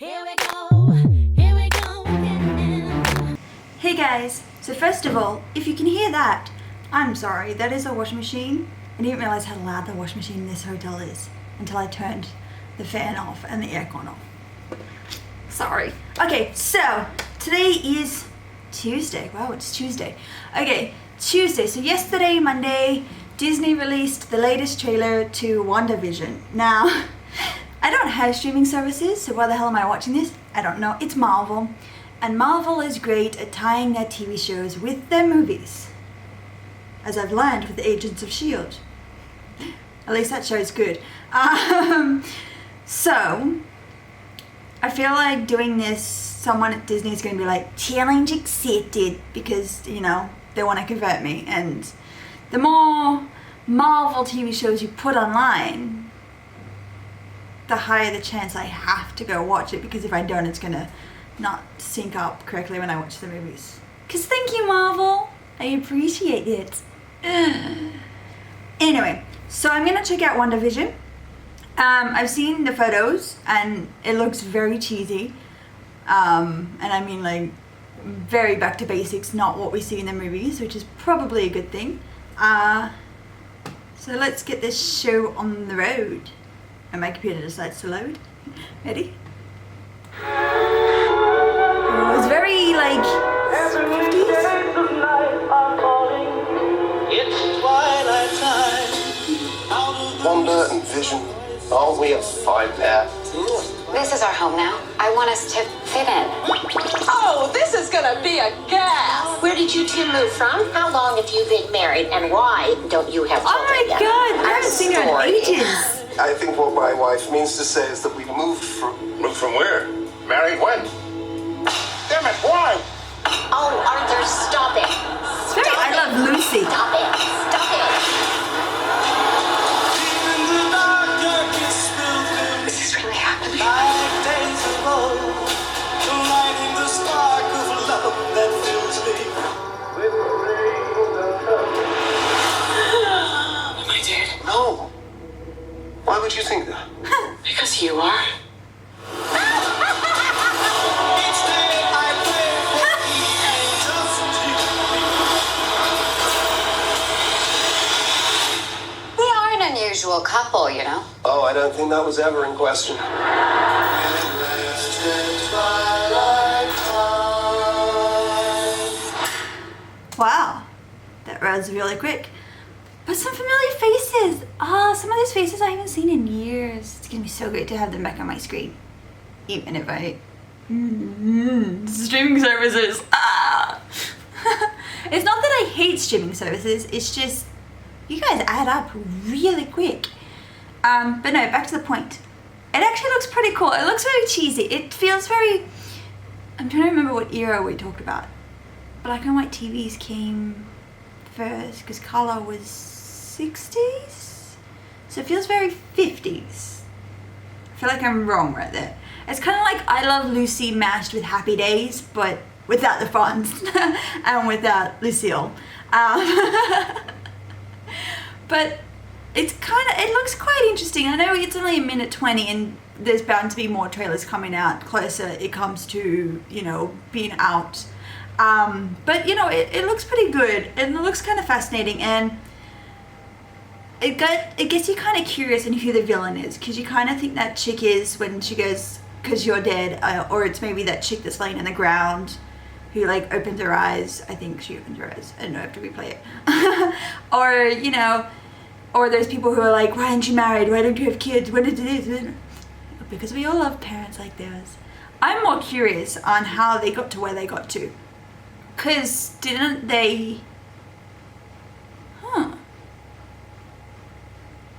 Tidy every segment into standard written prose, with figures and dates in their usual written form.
Here we go, here we go again. Hey guys, so first of all, if you can hear that, I'm sorry, that is a washing machine. I didn't realize how loud the washing machine in this hotel is until I turned the fan off and the aircon off. Sorry. Okay, so today is Tuesday. Wow, it's Tuesday. Okay, Tuesday. So yesterday, Monday, Disney released the latest trailer to WandaVision. Now, I don't have streaming services, so why the hell am I watching this? I don't know. It's Marvel. And Marvel is great at tying their TV shows with their movies. As I've learned with Agents of S.H.I.E.L.D. At least that show's good. So, I feel like doing this, someone at Disney is going to be like, challenge accepted, because, you know, they want to convert me. And the more Marvel TV shows you put online, the higher the chance I have to go watch it, because if I don't, it's going to not sync up correctly when I watch the movies. Because thank you, Marvel. I appreciate it. Anyway, so I'm going to check out WandaVision. I've seen the photos and it looks very cheesy. And I mean like very back to basics, not what we see in the movies, which is probably a good thing. So let's get this show on the road. And my computer decides to load. Ready? Oh, it's very like 50s. It's twilight time. Wanda and Vision. Oh, we have fine there. This is our home now. I want us to fit in. Oh, this is gonna be a gas! Where did you two move from? How long have you been married, and why don't you have children Oh my yet? god, I haven't seen her in ages. I think what my wife means to say is that we moved from... Moved from where? Married when? Damn it, why? Oh, Arthur, stop it. It's very I Love Lucy. Stop it. Stop it. This is really happening. Am I dead? No. Why would you think that? Because you are. We are an unusual couple, you know. Oh, I don't think that was ever in question. Wow, that was really quick. But some familiar faces. Some of these faces I haven't seen in years. It's gonna be so great to have them back on my screen. Even if I... Streaming services. It's not that I hate streaming services, it's just you guys add up really quick. But no, back to the point. It actually looks pretty cool. It looks very cheesy. It feels very... I'm trying to remember what era we talked about. Black and white TVs came first because color was 60s? So it feels very 50s. I feel like I'm wrong right there. It's kind of like I Love Lucy mashed with Happy Days, but without the Fonz and without Lucille. But it looks quite interesting. I know it's only a minute 20 and there's bound to be more trailers coming out closer it comes to, you know, being out. But you know, it looks pretty good and it looks kind of fascinating, and it gets you kind of curious in who the villain is, because you kind of think that chick is when she goes, "'Cause you're dead," or it's maybe that chick that's laying in the ground who like opens her eyes. I think she opens her eyes. I don't know, I have to replay it. Or, you know, or there's people who are like, "Why aren't you married? Why don't you have kids? What did you do?" Because we all love parents like theirs. I'm more curious on how they got to where they got to. Because didn't they...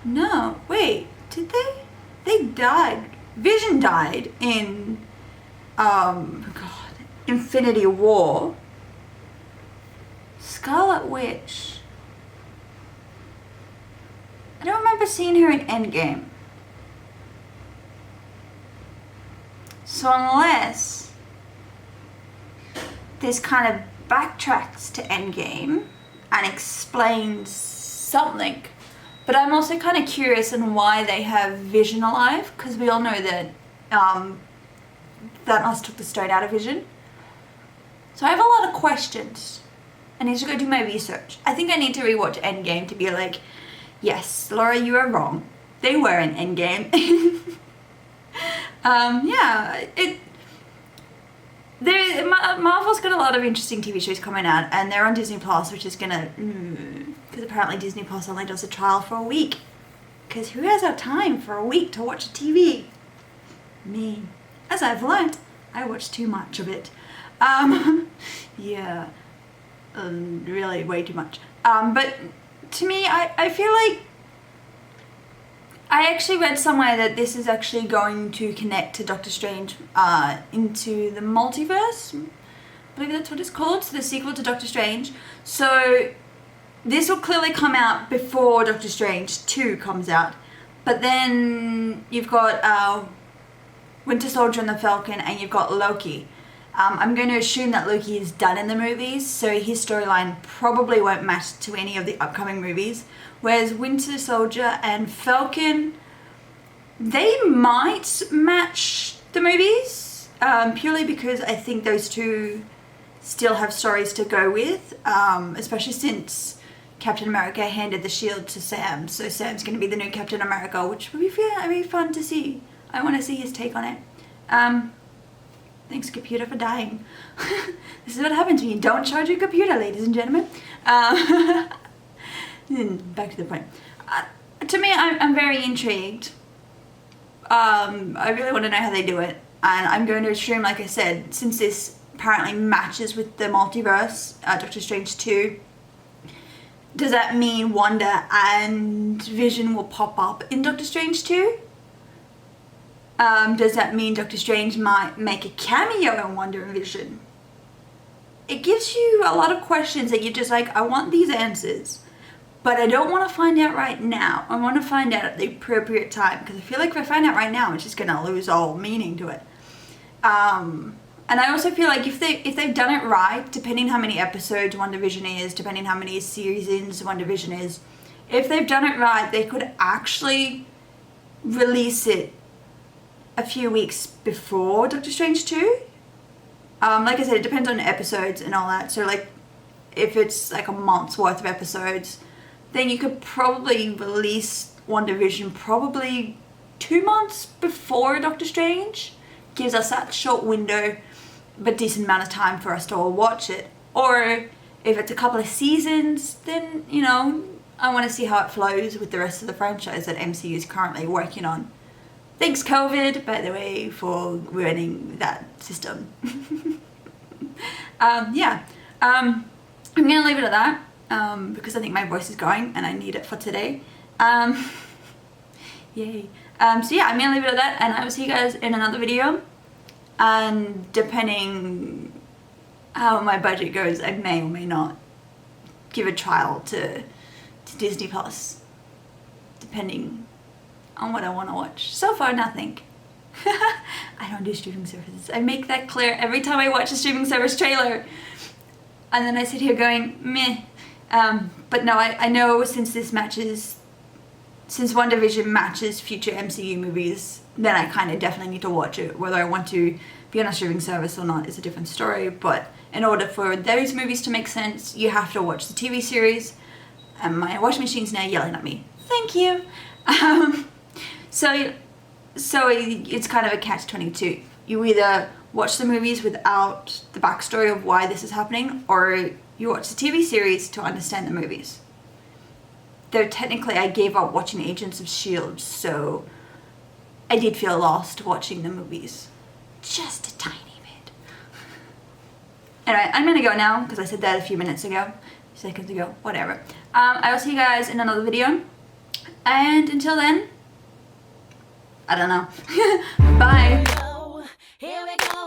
No, wait, did they? They died. Vision died in, Infinity War. Scarlet Witch. I don't remember seeing her in Endgame. So unless this kind of backtracks to Endgame and explains something, but I'm also kind of curious on why they have Vision alive, because we all know that Thanos took the stone out of Vision. So I have a lot of questions. I need to go do my research. I think I need to rewatch Endgame to be like, yes, Laura, you are wrong. They were in Endgame. Marvel's got a lot of interesting TV shows coming out, and they're on Disney Plus, which is gonna, because apparently Disney Plus only does a trial for a week. Because who has our time for a week to watch TV? Me. As I've learned, I watch too much of it. Yeah, really way too much. But to me, I feel like I actually read somewhere that this is actually going to connect to Doctor Strange into the multiverse. I believe that's what it's called. So the sequel to Doctor Strange. So this will clearly come out before Doctor Strange 2 comes out. But then you've got Winter Soldier and the Falcon, and you've got Loki. I'm going to assume that Loki is done in the movies, so his storyline probably won't match to any of the upcoming movies. Whereas Winter Soldier and Falcon, they might match the movies, purely because I think those two still have stories to go with, especially since Captain America handed the shield to Sam, so Sam's going to be the new Captain America, which will be very fun to see. I want to see his take on it. Thanks, computer, for dying. This is what happens when you don't charge your computer, ladies and gentlemen. Back to the point. To me, I'm very intrigued. I really want to know how they do it. And I'm going to assume, like I said, since this apparently matches with the multiverse, Doctor Strange 2, does that mean Wanda and Vision will pop up in Doctor Strange 2? Does that mean Doctor Strange might make a cameo in Wanda and Vision? It gives you a lot of questions that you're just like, I want these answers, but I don't want to find out right now. I want to find out at the appropriate time, because I feel like if I find out right now, it's just going to lose all meaning to it. And I also feel like if they've done it right, depending how many episodes WandaVision is, depending how many seasons WandaVision is, if they've done it right, they could actually release it a few weeks before Doctor Strange 2. Like I said, it depends on episodes and all that. So like, if it's like a month's worth of episodes, then you could probably release WandaVision probably 2 months before Doctor Strange. Gives us that short window, but decent amount of time for us to all watch it. Or if it's a couple of seasons, then, you know, I want to see how it flows with the rest of the franchise that MCU is currently working on. Thanks, COVID, by the way, for ruining that system. I'm going to leave it at that, because I think my voice is going and I need it for today. Yay. So yeah, I'm going to leave it at that, and I will see you guys in another video. And depending how my budget goes, I may or may not give a trial to Disney Plus, depending on what I want to watch. So far, nothing. I don't do streaming services. I make that clear every time I watch a streaming service trailer. And then I sit here going, meh. But no, I know since WandaVision matches future MCU movies, then I kind of definitely need to watch it. Whether I want to be on a streaming service or not is a different story. But in order for those movies to make sense, you have to watch the TV series. And my washing machine's now yelling at me. Thank you. So it's kind of a catch-22. You either watch the movies without the backstory of why this is happening, or you watch the TV series to understand the movies. Though technically I gave up watching Agents of S.H.I.E.L.D., so I did feel lost watching the movies. Just a tiny bit. Anyway, I'm gonna go now, because I said that a few seconds ago, whatever. I will see you guys in another video. And until then, I don't know. Bye. Here we go.